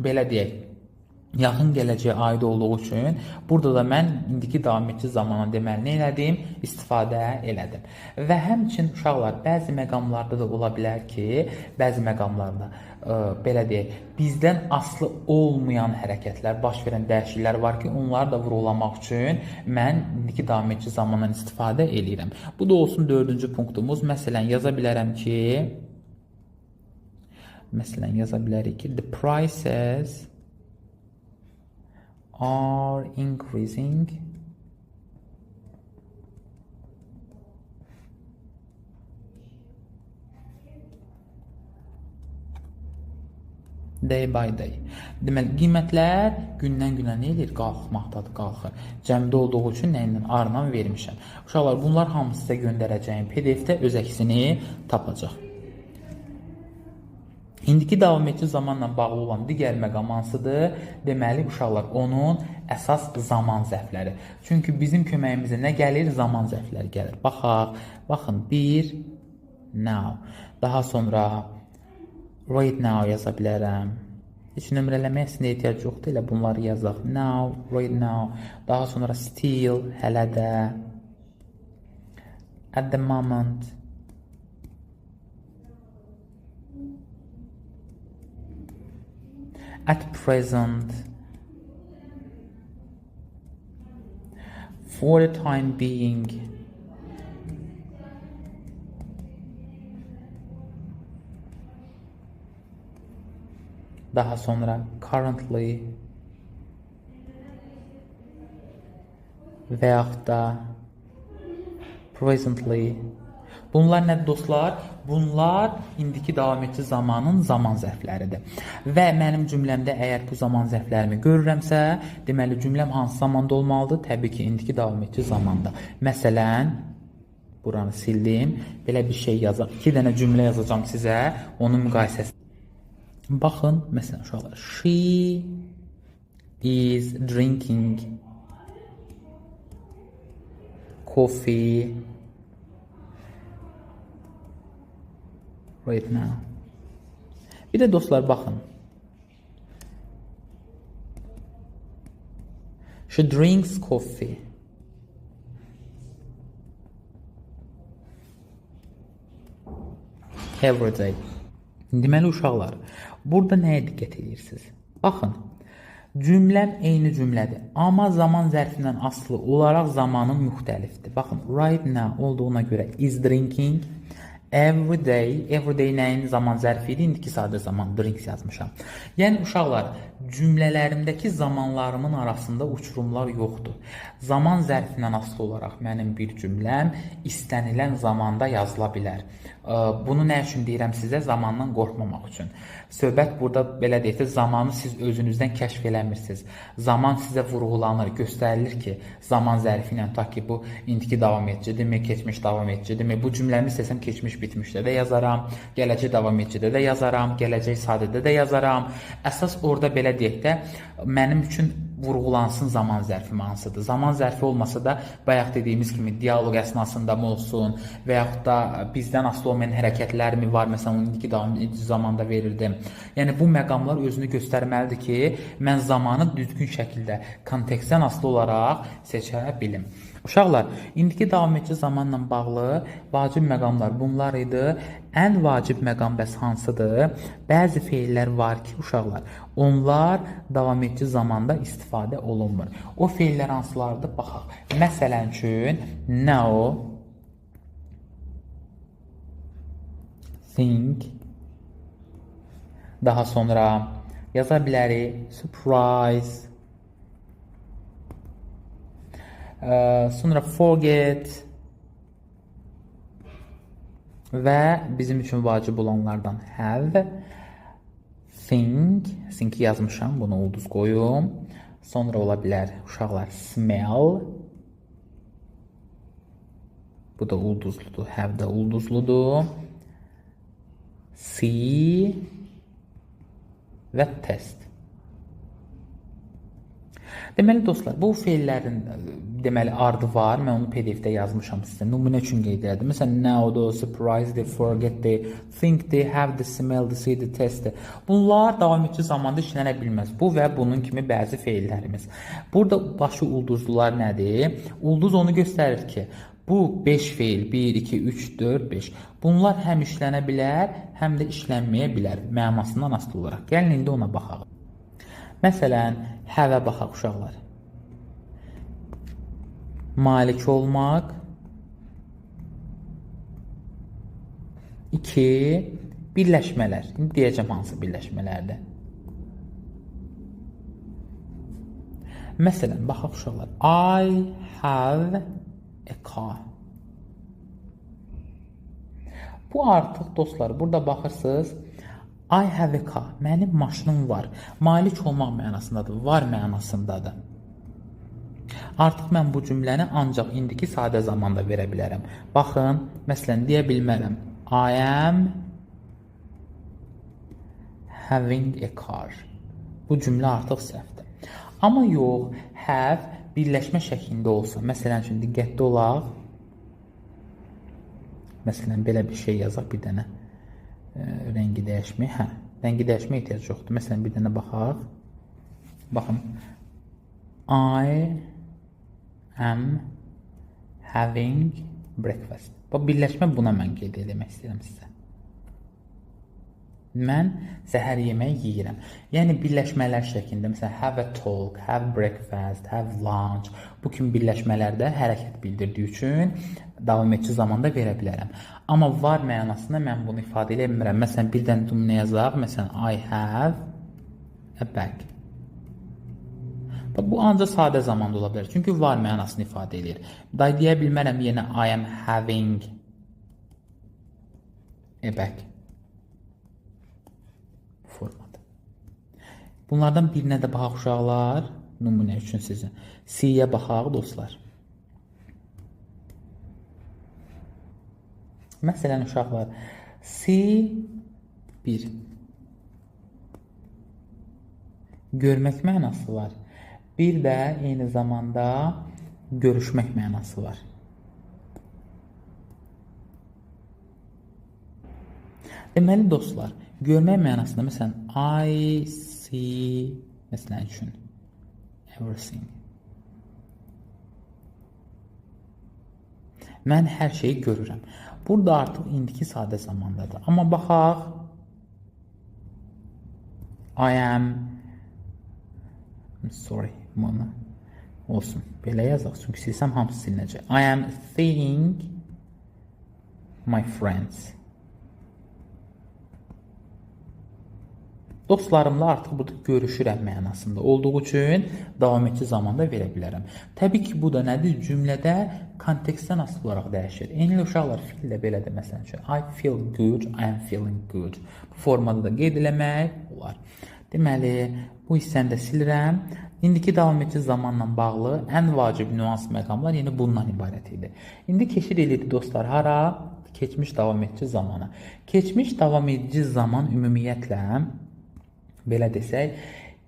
belə deyək, yaxın gələcəyə aid olduğu üçün burada da mən indiki davam edici zamana deməli nə elədim? İstifadə elədim. Və həmçinin uşaqlar bəzi məqamlarda da ola bilər ki, bəzi məqamlarda belə deyək, bizdən asılı olmayan hərəkətlər, baş verən dəyişikliklər var ki, onları da vurğulamaq üçün mən indiki davam edici zamandan istifadə eləyirəm. Bu da olsun 4-cü punktumuz. Məsələn, yaza bilərəm ki, yaza bilərik ki, the prices are increasing day by day. Deməli, qiymətlər gündən-günə nə edir? Qalxmaqdadır, qalxır. Cəmdə olduğu üçün nəyindən? Ardan vermişəm. Uşaqlar, bunlar hamısı sizə göndərəcəyim PDF-də öz əksini tapacaq. İndiki davam edici zamanla bağlı olan digər məqam hansıdır? Deməli, uşaqlar, onun əsas zaman zərfləri. Çünki bizim köməyimizə nə gəlir? Zaman zərfləri gəlir. Baxaq, baxın, bir, now. Daha sonra right now yaza bilərəm. Heç nömrələməyə əslində ehtiyac yoxdur, elə bunları yazaq. Now, right now. Daha sonra still, hələ də. At the moment. At present. For the time being. Daha sonra currently və yaxud da presently. Bunlar nədir dostlar? Bunlar indiki davam edici zamanın zaman zərfləridir. Və mənim cümləmdə əgər bu zaman zərflərimi görürəmsə, deməli cümləm hansı zamanda olmalıdır? Təbii ki, indiki davam edici zamanda. Məsələn, buranı sildim. Belə bir şey yazaq. 2 dənə cümlə yazacağım sizə. Onun müqayisəsi. Baxın, məsələn, uşaqlar. She is drinking coffee right now. Bir də dostlar, baxın. She drinks coffee. Every day. Deməli, uşaqlar, burada nəyə diqqət edirsiniz? Baxın, cümləm eyni cümlədir, amma zaman zərfindən asılı olaraq zamanı müxtəlifdir. Baxın, right now olduğuna görə is drinking, every day nəyin zaman zərfi idi? İndiki sadə zaman drinks yazmışam. Yəni, uşaqlar, cümlələrimdəki zamanlarımın arasında uçurumlar yoxdur. Zaman zərfindən asılı olaraq mənim bir cümləm istənilən zamanda yazıla bilər. Bunu nə üçün deyirəm sizə? Zamandan qorxmamaq üçün. Söhbət burada belə deyək, zamanı siz özünüzdən kəşf eləmirsiniz. Zaman sizə vurğulanır, göstərilir ki, zaman zərfi ilə tutaq ki, bu indiki davam edicidirmi, keçmiş davam edicidirmi? Bu cümləmi istəsəm keçmiş bitmişdə də yazaram, gələcək davam edicidə də yazaram, gələcək sadədə də yazaram. Əsas orada belə deyək də, mənim üçün vurğulansın zaman zərfi hansıdır. Zaman zərfi olmasa da bayaq dediyimiz kimi dialoq əsnasında mı olsun və yaxud da bizdən asılı olmayan hərəkətlər mi var? Məsələn, indiki davam edici zamanda verirdim. Yəni bu məqamlar özünü göstərməlidir ki, mən zamanı düzgün şəkildə kontekstdən asılı olaraq seçə bilim. Uşaqlar, indiki davam edici zamanla bağlı vacib məqamlar bunlar idi. Ən vacib məqam bəs hansıdır? Bəzi feillər var ki, uşaqlar, onlar davam edici zamanda istifadə olunmur. O feillər hansılardır? Baxaq. Məsələn üçün, now, think, daha sonra yaza bilərik, surprise, sonra forget və bizim üçün vacib olanlardan have, think yazmışam, bunu ulduz qoyum. Sonra ola bilər uşaqlar smell, Bu da ulduzludur. Have də ulduzludur. See və test. Deməli dostlar, bu feillərin deməli ardı var. Mən onu PDF-də yazmışam sizə. Nümunə üçün qeyd edirəm. Məsələn, now, surprise, forget, think, have, smell, see, test. Bunlar davam edici zamanda işlənə bilməz. Bu və bunun kimi bəzi feillərimiz. Burada başı ulduzlular nədir? Ulduz onu göstərir ki, bu 5 feil, 1, 2, 3, 4, 5. Bunlar həm işlənə bilər, həm də işlənməyə bilər mənasından asılı olaraq. Gəlin indi ona baxaq. Məsələn, have-ə baxaq uşaqlar. Malik olmaq. 2. Birləşmələr. İndi deyəcəm hansı birləşmələrdir. Məsələn, baxaq uşaqlar. I have a car. Bu artıq dostlar, burada baxırsınız. I have a car. Mənim maşınım var. Malik olmaq mənasındadır. Var mənasındadır. Artıq mən bu cümləni ancaq indiki sadə zamanda verə bilərəm. Baxın, məsələn, deyə bilmərəm. I am having a car. Bu cümlə artıq səhvdir. Amma yox, have birləşmə şəklində olsa. Məsələn, üçün diqqətli olaq. Məsələn, belə bir şey yazaq bir dənə. Rəngi dəyişmək. Rəngi dəyişmək ehtiyac yoxdur. Məsələn, bir dənə baxaq. Baxın. I am having breakfast. Bu birləşmə buna mən qeyd etmək istəyirəm sizə. Mən səhər yeməyi yeyirəm. Yəni birləşmələr şəklində, məsələn, have a talk, have breakfast, have lunch. Bu kimi birləşmələrdə hərəkət bildirdiyi üçün davam edici zamanda verə bilərəm. Amma var mənasında mən bunu ifadə edə bilmirəm. Məsələn, bir dənə nümunə yazaq. Məsələn, I have a bag. Bu ancaq sadə zamanda ola bilər. Çünki var mənasını ifadə edir. Deyə bilmərəm yenə I am having a bag. Format. Bunlardan birinə də baxaq uşaqlar. Nümunə üçün sizin. C-yə baxaq dostlar. Məsələn uşaqlar, C1 görmək mənası var. Bir də eyni zamanda görüşmək mənası var. Deməli dostlar, görmək mənasında məsələn I see məsələn üçün everything. Mən hər şeyi görürəm. Burada artıq indiki sadə zamandadır. Amma baxaq. I am sorry. Bunu olsun. Belə yazaq. Çünki silsəm hamısı silinəcək. I am seeing my friends. Dostlarımla artıq burada görüşürəm mənasında olduğu üçün davam edici zamanda verə bilərəm. Təbii ki, bu da nədir? Cümlədə kontekstdən asılı olaraq dəyişir. Eynilə uşaqlar fiil də belədir. Məsələn üçün, I feel good, I am feeling good. Bu formada da qeyd eləmək olar. Deməli, bu hissəni də silirəm. İndiki davam edici zamanla bağlı ən vacib nüans məqamlar yəni bundan ibarət idi. İndi keçid edirik dostlar. Hara? Keçmiş davam edici zamana. Keçmiş davam edici zaman ümumiyyətlə belə desək,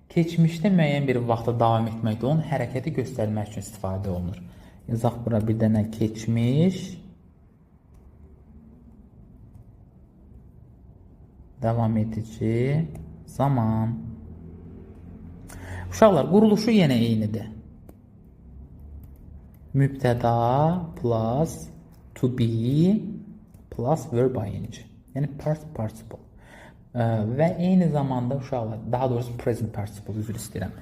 keçmişdə müəyyən bir vaxtda davam etməkdə onun hərəkəti göstərmək üçün istifadə olunur. Yazaq bura bir dənə keçmiş davam edici zaman. Uşaqlar, quruluşu yenə eynidir. Mübtəda plus to be plus verb ing. Yəni past participle. Və eyni zamanda uşaqlar, daha doğrusu present participle, üzr istəyirəm.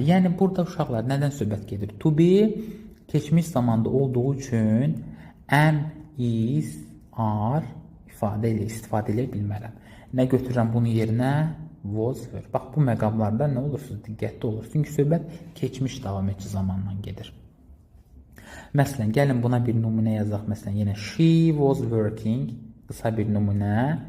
Yəni burada uşaqlar nədən söhbət gedir? To be keçmiş zamanda olduğu üçün am, is, are istifadə edə bilmərəm. Nə götürürəm bunun yerinə? Was, were. Bax, bu məqamlarda nə olursunuz? Diqqətli olur. Çünki söhbət keçmiş davam edici zamanla gedir. Məsələn, gəlin buna bir nümunə yazaq. Məsələn, yenə she was working. Qısa bir nümunə.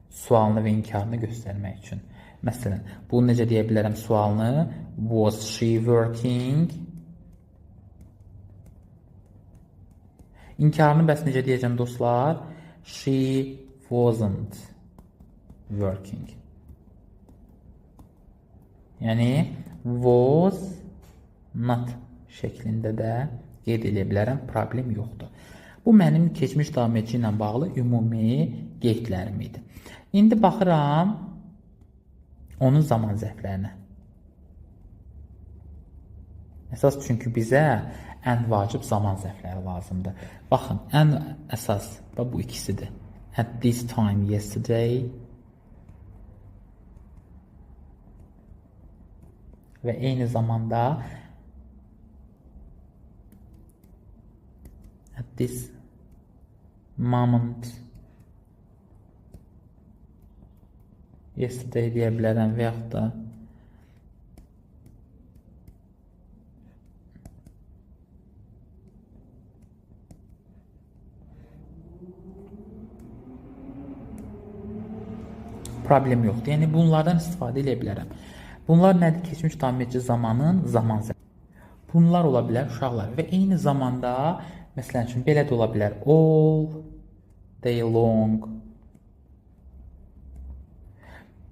Sualını və inkarını göstərmək üçün. Məsələn, bu necə deyə bilərəm sualını? Was she working? İnkarını bəs necə deyəcəm dostlar? She wasn't working. Yəni was not şəklində də qeyd edə bilərəm, problem yoxdur. Bu mənim keçmiş davam edici ilə bağlı ümumi qeydlərim idi. İndi baxıram onun zaman zərflərinə. Əsas çünki bizə ən vacib zaman zərfləri lazımdır. Baxın, ən əsas bu ikisidir. At this time yesterday və eyni zamanda at this moment yesterday deyə bilərəm və yaxud da problem yoxdur. Yəni bunlardan istifadə edə bilərəm. Bunlar nədir? Keçmiş davam edici zamanın zaman zərfi. Bunlar ola bilər uşaqlar və eyni zamanda məsələn üçün belə də ola bilər. All day long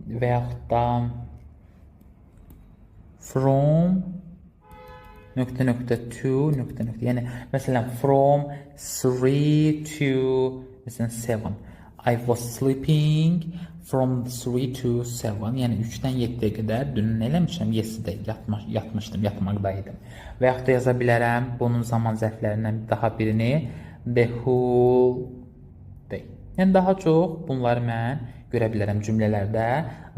və yaxud da from to. Yəni məsələn from 3 to məsələn 7. I was sleeping from 3 to 7. Yəni 3-dən 7-yə qədər dünün eləmişəm, yesterday yatmışdım, yatmaqdaydım. Və yaxud da yaza bilərəm bunun zaman zərflərindən daha birini the whole day. Yəni daha çox bunları mən görə bilərəm cümlələrdə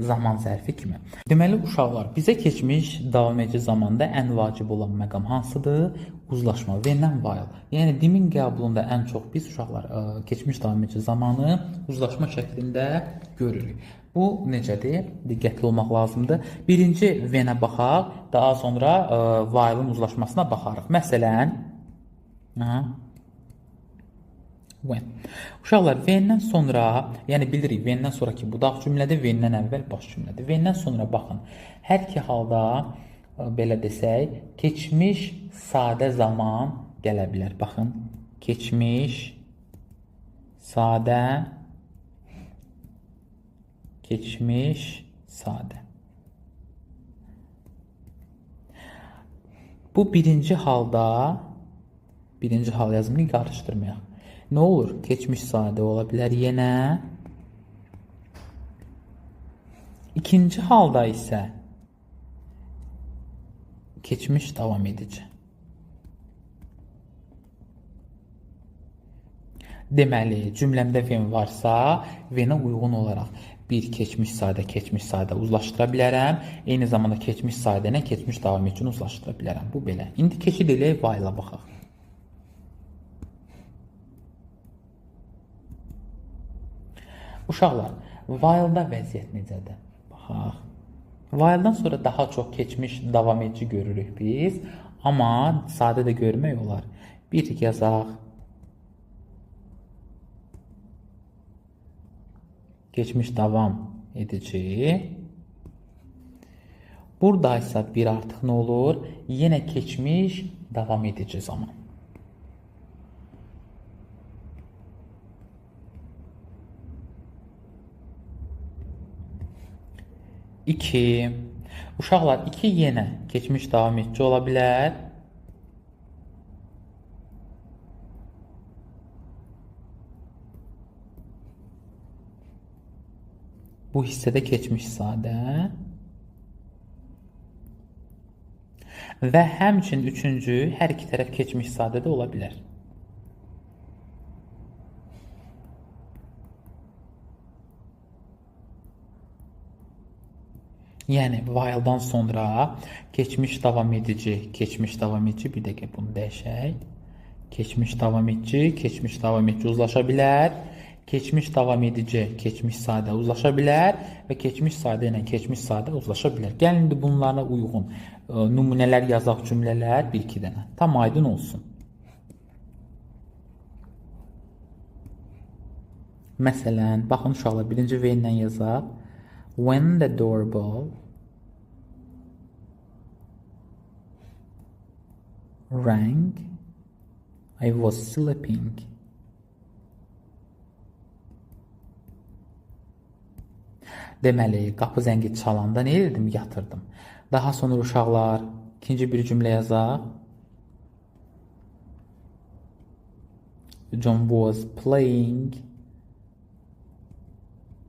zaman zərfi kimi. Deməli uşaqlar, bizə keçmiş davam edici zamanda ən vacib olan məqam hansıdır? Uzlaşma, when-dən while. Yəni dimin qəbulunda ən çox biz uşaqlar keçmiş davam edici zamanı uzlaşma şəklində görürük. Bu necədir? Diqqətli olmaq lazımdır. Birinci when-ə baxaq, daha sonra while-ın uzlaşmasına baxarıq. Məsələn, when. Uşaqlar, when-dən sonra, yəni bilirik, when-dən sonraki budaq cümlədir, when-dən əvvəl baş cümlədir. When-dən sonra baxın, hər iki halda, belə desək, keçmiş sadə zaman gələ bilər. Baxın, keçmiş sadə, keçmiş sadə. Bu birinci halda, birinci hal yazımını qarışdırmayaq. Nə olur? Keçmiş sadə ola bilər yenə. İkinci halda isə keçmiş davam edici. Deməli, cümləmdə when varsa, when-ə uyğun olaraq bir keçmiş sadə uzlaşdıra bilərəm. Eyni zamanda keçmiş sadə ilə keçmiş davam edicini uzlaşdıra bilərəm. Bu belə. İndi keçid eləyək, while-a baxaq. Uşaqlar, while-da vəziyyət necədir? Baxaq. While-dan sonra daha çox keçmiş davam edici görürük biz. Amma sadə də görmək olar. Bir yazaq. Keçmiş davam edici. Buradaysa bir artıq nə olur? Yenə keçmiş davam edici zaman. İki. Uşaqlar, iki yenə keçmiş davam edici ola bilər. Bu hissədə keçmiş sadə. Və həmçinin üçüncü, hər iki tərəf keçmiş sadə də ola bilər. Yəni, while-dan sonra keçmiş davam edici, bir dəqiqə bunu dəyişək. Keçmiş davam edici uzlaşa bilər. Keçmiş davam edici, keçmiş sadə uzlaşa bilər və keçmiş sadə ilə keçmiş sadə uzlaşa bilər. Gəlin, indi bunlara uyğun nümunələr yazaq, cümlələr bir-iki dənə. Tam aydın olsun. Məsələn, baxın uşaqlar, birinci when-dən yazaq. When the doorbell rang, I was sleeping. Deməli, qapı zəngi çalanda nə edirdim? Yatırdım. Daha sonra uşaqlar ikinci bir cümlə yazaq. John was playing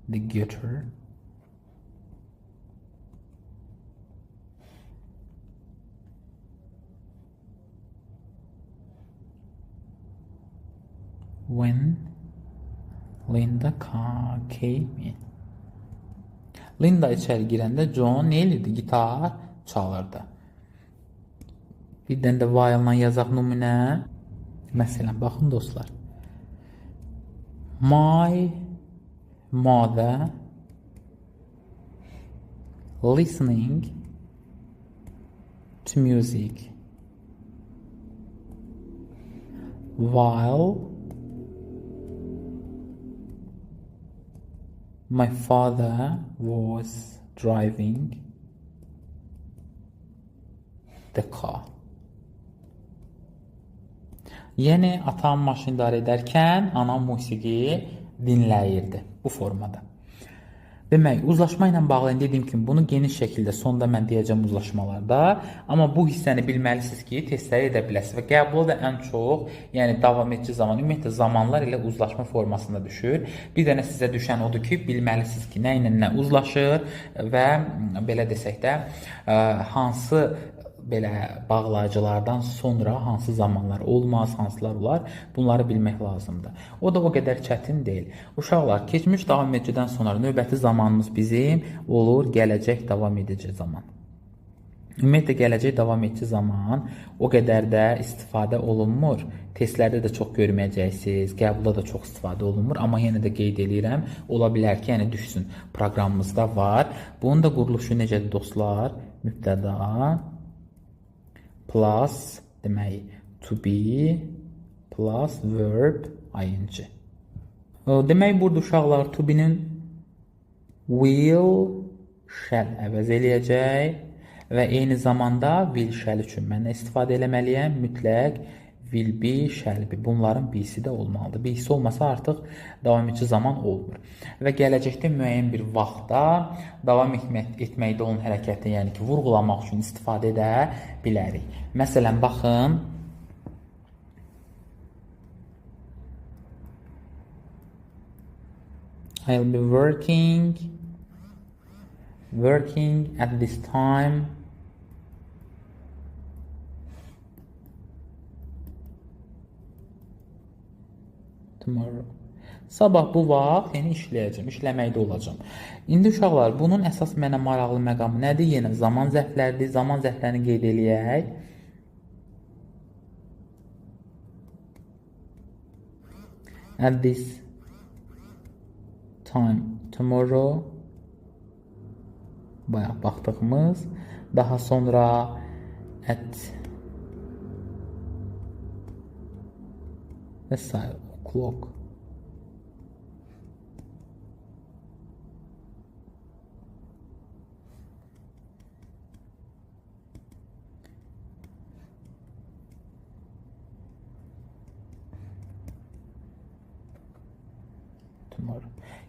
the guitar. When Linda came in. Linda içəri girəndə John nə edirdi? Gitar çalırdı. Bir dənə də while-la yazaq nümunə. Məsələn, baxın dostlar. My mother listening to music while my father was driving the car. Yəni, atam maşın idarə edərkən anam musiqi dinləyirdi bu formada. Demək, uzlaşma ilə bağlı dediyim kimi bunu geniş şəkildə sonda mən deyəcəm uzlaşmalarda. Amma bu hissəni bilməlisiniz ki, testləri edə biləsiniz və qəbula da ən çox, yəni davam edici zaman, ümumiyyətlə zamanlar ilə uzlaşma formasında düşür. Bir dənə sizə düşən odur ki, bilməlisiniz ki, nə ilə nə uzlaşır və belə desək də, hansı belə bağlayıcılardan sonra hansı zamanlar olmaz, hansılar olar, bunları bilmək lazımdır. O da o qədər çətin deyil. Uşaqlar, keçmiş davam edicidən sonra növbəti zamanımız bizim olur gələcək davam edici zaman. Ümumiyyətlə, gələcək davam edici zaman o qədər də istifadə olunmur. Testlərdə də çox görməyəcəksiniz, qəbulda da çox istifadə olunmur. Amma yenə də qeyd edirəm, ola bilər ki, yəni düşsün, proqramımızda var. Bunun da quruluşu necədir dostlar? Mübtəda plus demək to be plus verb ing. Demək burada uşaqlar to be-nin will shall əvəz eləyəcək və eyni zamanda will shall üçün mən istifadə eləməliyəm? Mütləq will be, shall be. Bunların birisi də olmalıdır. Birisi olmasa artıq davam edici zaman olmur. Və gələcəkdə müəyyən bir vaxtda davam etməkdə olan hərəkəti, yəni ki, vurğulamaq üçün istifadə edə bilərik. Məsələn, baxın. I'll be working at this time tomorrow. Sabah bu vaxt yəni işləyəcəm, işləməkdə olacam. İndi uşaqlar, bunun əsas mənə maraqlı məqamı nədir? Yenə zaman zərfləridir. Zaman zərflərini qeyd eləyək. At this time tomorrow. Bayaq baxdığımız. Daha sonra at və s. O'clock.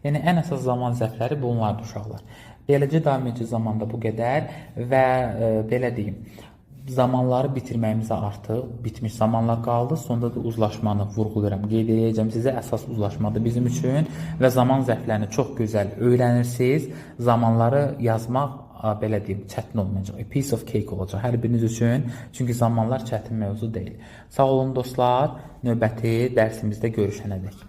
Yəni, ən əsas zaman zərfləri bunlardır uşaqlar. Beləcə davam edici zamanda bu qədər və belə deyim, zamanları bitirməyimizə artıq bitmiş zamanlar qaldı. Sonda da uzlaşmanı vurğuluyorum. Qeyd edəcəm sizə, əsas uzlaşmadır bizim üçün və zaman zərflərini çox gözəl öyrənirsiniz. Zamanları yazmaq belə deyim, çətin olmayacaq. A piece of cake olacaq hər biriniz üçün. Çünki zamanlar çətin mövzu deyil. Sağ olun dostlar, növbəti dərsimizdə görüşənədək.